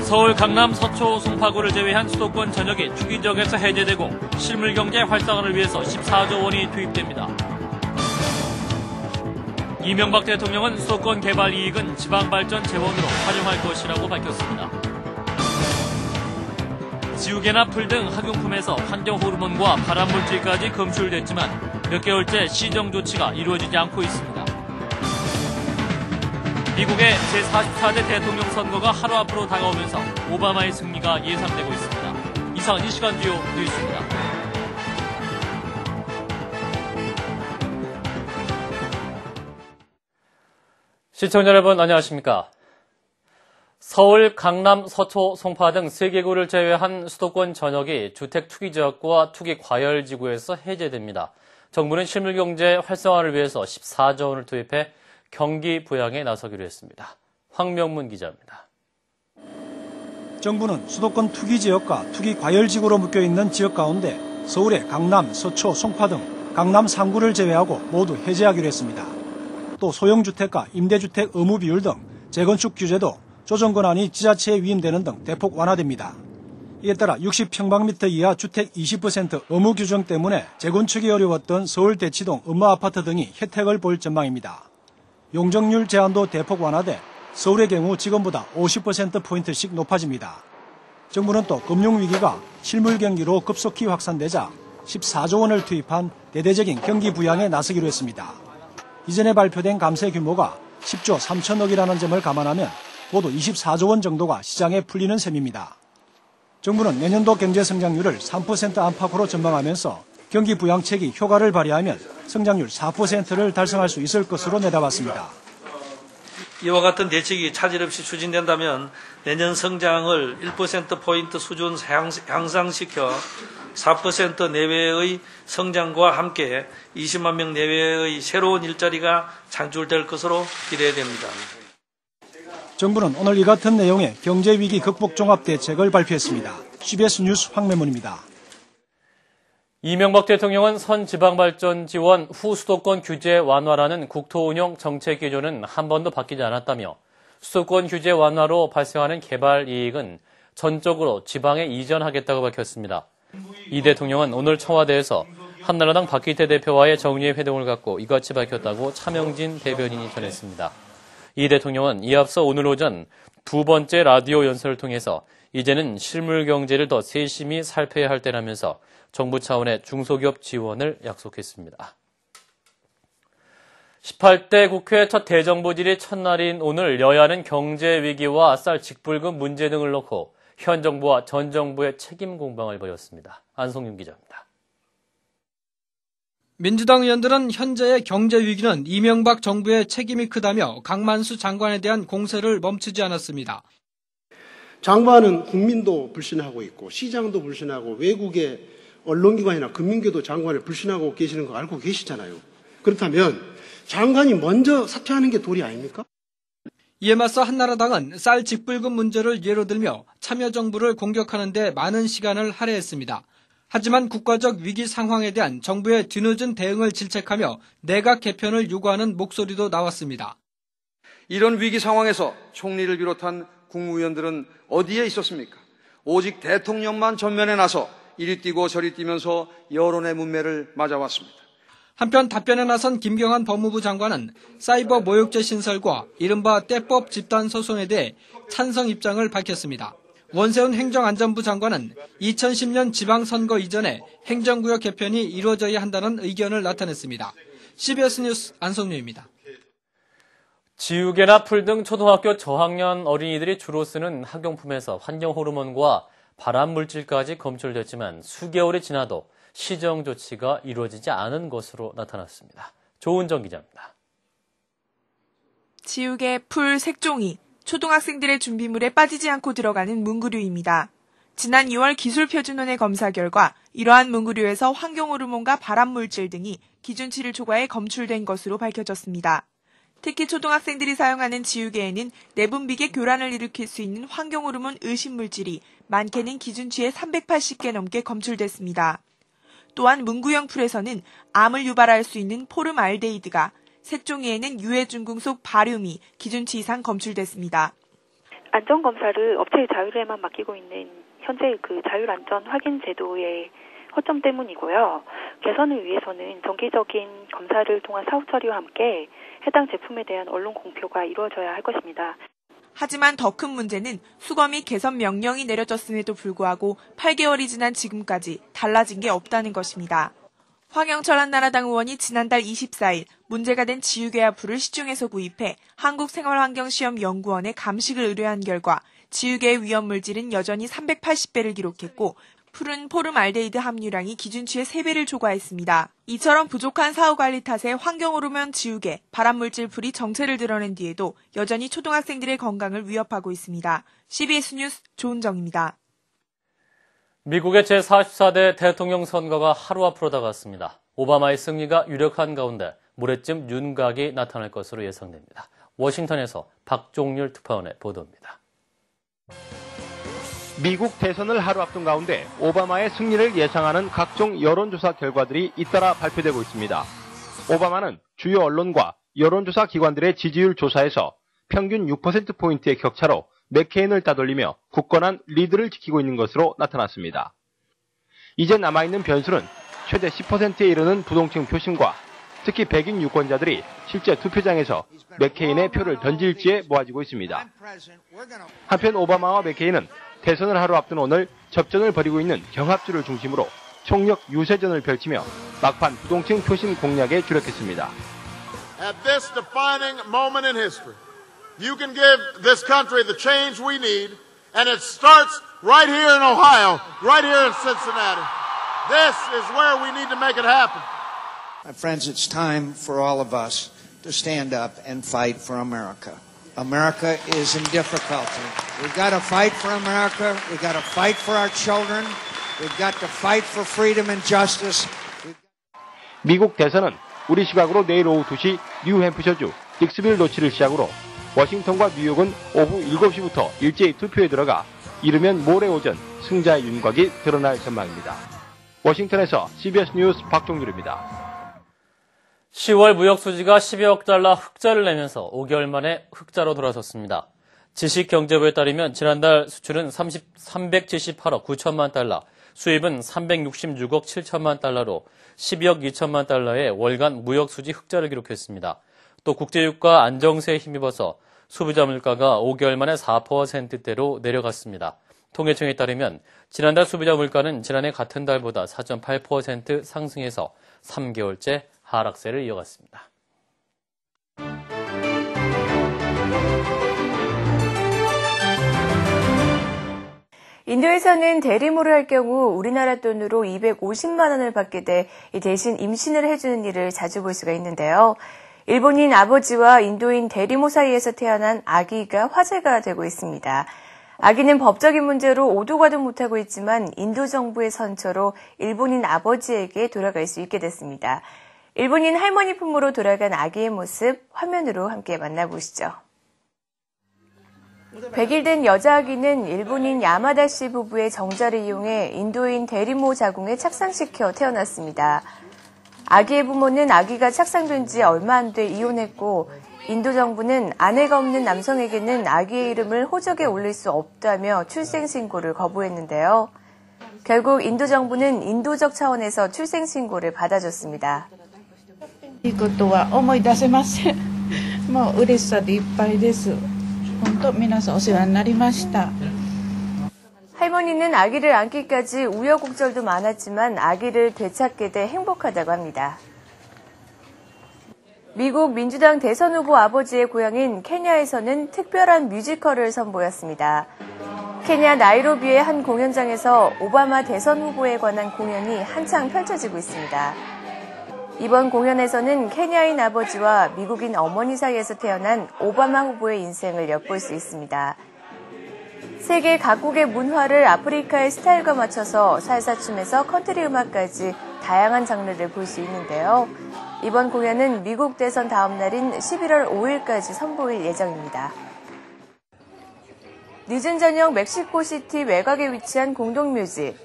서울, 강남, 서초, 송파구를 제외한 수도권 전역이 투기 지역에서 해제되고 실물 경제 활성화를 위해서 14조 원이 투입됩니다. 이명박 대통령은 수도권 개발 이익은 지방발전 재원으로 활용할 것이라고 밝혔습니다. 지우개나 풀 등 학용품에서 환경호르몬과 발암물질까지 검출됐지만 몇 개월째 시정 조치가 이루어지지 않고 있습니다. 미국의 제44대 대통령 선거가 하루 앞으로 다가오면서 오바마의 승리가 예상되고 있습니다. 이상 이 시간 주요 뉴스입니다. 시청자 여러분 안녕하십니까? 서울, 강남, 서초, 송파 등 3개구를 제외한 수도권 전역이 주택 투기 지역과 투기 과열 지구에서 해제됩니다. 정부는 실물경제 활성화를 위해서 14조 원을 투입해 경기 부양에 나서기로 했습니다. 황명문 기자입니다. 정부는 수도권 투기 지역과 투기 과열 지구로 묶여있는 지역 가운데 서울의 강남, 서초, 송파 등 강남 3구를 제외하고 모두 해제하기로 했습니다. 또 소형주택과 임대주택 의무 비율 등 재건축 규제도 조정 권한이 지자체에 위임되는 등 대폭 완화됩니다. 이에 따라 60평방미터 이하 주택 20% 의무 규정 때문에 재건축이 어려웠던 서울 대치동 음마아파트 등이 혜택을 볼 전망입니다. 용적률 제한도 대폭 완화돼 서울의 경우 지금보다 50%포인트씩 높아집니다. 정부는 또 금융위기가 실물 경기로 급속히 확산되자 14조 원을 투입한 대대적인 경기 부양에 나서기로 했습니다. 이전에 발표된 감세 규모가 10조 3천억이라는 점을 감안하면 모두 24조 원 정도가 시장에 풀리는 셈입니다. 정부는 내년도 경제 성장률을 3% 안팎으로 전망하면서 경기 부양책이 효과를 발휘하면 성장률 4%를 달성할 수 있을 것으로 내다봤습니다. 이와 같은 대책이 차질 없이 추진된다면 내년 성장을 1%포인트 수준 향상시켜 4% 내외의 성장과 함께 20만 명 내외의 새로운 일자리가 창출될 것으로 기대됩니다. 정부는 오늘 이 같은 내용의 경제위기 극복 종합대책을 발표했습니다. CBS 뉴스 황명문입니다. 이명박 대통령은 선지방발전 지원 후 수도권 규제 완화라는 국토운영 정책 기조는 한 번도 바뀌지 않았다며 수도권 규제 완화로 발생하는 개발 이익은 전적으로 지방에 이전하겠다고 밝혔습니다. 이 대통령은 오늘 청와대에서 한나라당 박기태 대표와의 정례 회동을 갖고 이같이 밝혔다고 차명진 대변인이 전했습니다. 이 대통령은 이 앞서 오늘 오전 두 번째 라디오 연설을 통해서 이제는 실물 경제를 더 세심히 살펴야 할 때라면서 정부 차원의 중소기업 지원을 약속했습니다. 18대 국회 첫 대정부질의 첫날인 오늘 여야는 경제 위기와 쌀 직불금 문제 등을 놓고 현 정부와 전 정부의 책임 공방을 벌였습니다. 안성윤 기자입니다. 민주당 의원들은 현재의 경제 위기는 이명박 정부의 책임이 크다며 강만수 장관에 대한 공세를 멈추지 않았습니다. 장관은 국민도 불신하고 있고 시장도 불신하고 외국의 언론기관이나 금융계도 장관을 불신하고 계시는 거 알고 계시잖아요. 그렇다면 장관이 먼저 사퇴하는 게 도리 아닙니까? 이에 맞서 한나라당은 쌀 직불금 문제를 예로 들며 참여정부를 공격하는 데 많은 시간을 할애했습니다. 하지만 국가적 위기 상황에 대한 정부의 뒤늦은 대응을 질책하며 내각 개편을 요구하는 목소리도 나왔습니다. 이런 위기 상황에서 총리를 비롯한 국무위원들은 어디에 있었습니까? 오직 대통령만 전면에 나서 이리 뛰고 저리 뛰면서 여론의 문매를 맞아왔습니다. 한편 답변에 나선 김경환 법무부 장관은 사이버 모욕죄 신설과 이른바 때법 집단 소송에 대해 찬성 입장을 밝혔습니다. 원세훈 행정안전부 장관은 2010년 지방선거 이전에 행정구역 개편이 이루어져야 한다는 의견을 나타냈습니다. CBS 뉴스 안성유입니다. 지우개나 풀 등 초등학교 저학년 어린이들이 주로 쓰는 학용품에서 환경호르몬과 발암물질까지 검출됐지만 수개월이 지나도 시정 조치가 이루어지지 않은 것으로 나타났습니다. 조은정 기자입니다. 지우개, 풀, 색종이, 초등학생들의 준비물에 빠지지 않고 들어가는 문구류입니다. 지난 2월 기술표준원의 검사 결과 이러한 문구류에서 환경호르몬과 발암물질 등이 기준치를 초과해 검출된 것으로 밝혀졌습니다. 특히 초등학생들이 사용하는 지우개에는 내분비계 교란을 일으킬 수 있는 환경호르몬 의심물질이 많게는 기준치의 380개 넘게 검출됐습니다. 또한 문구용 풀에서는 암을 유발할 수 있는 포름알데히드가, 색종이에는 유해중금속 바륨이 기준치 이상 검출됐습니다. 안전검사를 업체의 자율에만 맡기고 있는 현재 그 자율안전 확인 제도의 허점 때문이고요. 개선을 위해서는 정기적인 검사를 통한 사후 처리와 함께 해당 제품에 대한 언론 공표가 이루어져야 할 것입니다. 하지만 더 큰 문제는 수검이 개선 명령이 내려졌음에도 불구하고 8개월이 지난 지금까지 달라진 게 없다는 것입니다. 황영철 한나라당 의원이 지난달 24일 문제가 된 지우개와 풀을 시중에서 구입해 한국생활환경시험연구원에 감식을 의뢰한 결과 지우개의 위험물질은 여전히 380배를 기록했고 풀은 포름알데히드 함유량이 기준치의 3배를 초과했습니다. 이처럼 부족한 사후관리 탓에 환경호르몬 지우개, 발암물질 풀이 정체를 드러낸 뒤에도 여전히 초등학생들의 건강을 위협하고 있습니다. CBS 뉴스 조은정입니다. 미국의 제44대 대통령 선거가 하루 앞으로 다가왔습니다. 오바마의 승리가 유력한 가운데 모레쯤 윤곽이 나타날 것으로 예상됩니다. 워싱턴에서 박종률 특파원의 보도입니다. 미국 대선을 하루 앞둔 가운데 오바마의 승리를 예상하는 각종 여론조사 결과들이 잇따라 발표되고 있습니다. 오바마는 주요 언론과 여론조사 기관들의 지지율 조사에서 평균 6%포인트의 격차로 맥케인을 따돌리며 굳건한 리드를 지키고 있는 것으로 나타났습니다. 이제 남아있는 변수는 최대 10%에 이르는 부동층 표심과 특히 백인 유권자들이 실제 투표장에서 맥케인의 표를 던질지에 모아지고 있습니다. 한편 오바마와 맥케인은 대선을 하루 앞둔 오늘 접전을 벌이고 있는 경합주를 중심으로 총력 유세전을 펼치며 막판 부동층 표심 공략에 주력했습니다. At this defining moment in history, you can give this country the change we need, and it starts right here in Ohio, right here in Cincinnati. This is where we need to make it happen. My friends, it's time for all of us to stand up and fight for America. America is in difficulty. We've got to fight for America. We've got to fight for our children. We've got to fight for freedom and justice. 미국 대선은 우리 시각으로 내일 오후 2시 뉴햄프셔주 딕스빌 노치를 시작으로 워싱턴과 뉴욕은 오후 7시부터 일제히 투표에 들어가 이르면 모레 오전 승자의 윤곽이 드러날 전망입니다. 워싱턴에서 CBS 뉴스 박종률입니다. 10월 무역 수지가 10여억 달러 흑자를 내면서 5개월 만에 흑자로 돌아섰습니다. 지식경제부에 따르면 지난달 수출은 378억 9천만 달러, 수입은 366억 7천만 달러로 12억 2천만 달러의 월간 무역 수지 흑자를 기록했습니다. 또 국제유가 안정세에 힘입어서 소비자 물가가 5개월 만에 4%대로 내려갔습니다. 통계청에 따르면 지난달 소비자 물가는 지난해 같은 달보다 4.8% 상승해서 3개월째 하락세를 이어갔습니다. 인도에서는 대리모를 할 경우 우리나라 돈으로 250만 원을 받게 돼 대신 임신을 해주는 일을 자주 볼 수가 있는데요. 일본인 아버지와 인도인 대리모 사이에서 태어난 아기가 화제가 되고 있습니다. 아기는 법적인 문제로 오도가도 못하고 있지만 인도 정부의 선처로 일본인 아버지에게 돌아갈 수 있게 됐습니다. 일본인 할머니 품으로 돌아간 아기의 모습 화면으로 함께 만나보시죠. 100일 된 여자 아기는 일본인 야마다 씨 부부의 정자를 이용해 인도인 대리모 자궁에 착상시켜 태어났습니다. 아기의 부모는 아기가 착상된 지 얼마 안 돼 이혼했고 인도 정부는 아내가 없는 남성에게는 아기의 이름을 호적에 올릴 수 없다며 출생신고를 거부했는데요. 결국 인도 정부는 인도적 차원에서 출생신고를 받아줬습니다. いいことは思い出せません。もう嬉しさでいっぱいです。本当皆さんお世話になりました。 할머니는 아기를 안기까지 우여곡절도 많았지만 아기를 되찾게 돼 행복하다고 합니다. 미국 민주당 대선 후보 아버지의 고향인 케냐에서는 특별한 뮤지컬을 선보였습니다. 케냐 나이로비의 한 공연장에서 오바마 대선 후보에 관한 공연이 한창 펼쳐지고 있습니다. 이번 공연에서는 케냐인 아버지와 미국인 어머니 사이에서 태어난 오바마 후보의 인생을 엿볼 수 있습니다. 세계 각국의 문화를 아프리카의 스타일과 맞춰서 살사춤에서 컨트리 음악까지 다양한 장르를 볼 수 있는데요. 이번 공연은 미국 대선 다음 날인 11월 5일까지 선보일 예정입니다. 늦은 저녁 멕시코시티 외곽에 위치한 공동묘지.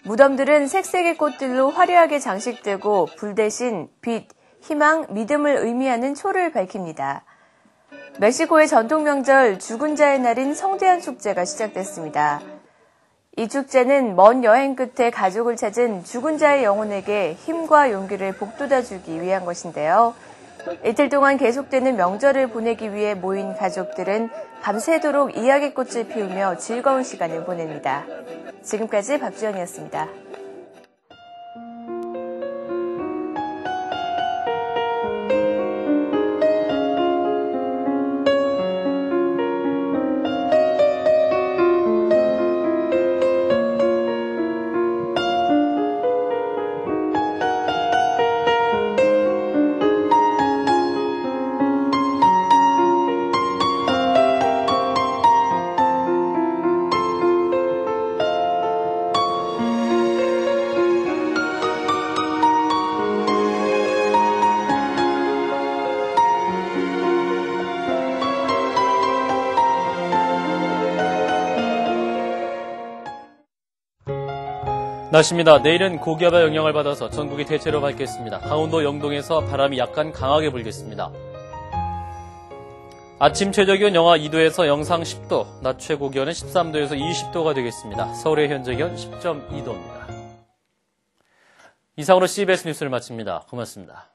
무덤들은 색색의 꽃들로 화려하게 장식되고 불 대신 빛, 희망, 믿음을 의미하는 초를 밝힙니다. 멕시코의 전통 명절 죽은 자의 날인 성대한 축제가 시작됐습니다. 이 축제는 먼 여행 끝에 가족을 찾은 죽은 자의 영혼에게 힘과 용기를 북돋아주기 위한 것인데요. 이틀 동안 계속되는 명절을 보내기 위해 모인 가족들은 밤새도록 이야기꽃을 피우며 즐거운 시간을 보냅니다. 지금까지 박주연이었습니다. 날씨입니다. 내일은 고기압의 영향을 받아서 전국이 대체로 밝겠습니다. 강원도 영동에서 바람이 약간 강하게 불겠습니다. 아침 최저기온 영하 2도에서 영상 10도, 낮 최고기온은 13도에서 20도가 되겠습니다. 서울의 현재 기온 10.2도입니다. 이상으로 CBS 뉴스를 마칩니다. 고맙습니다.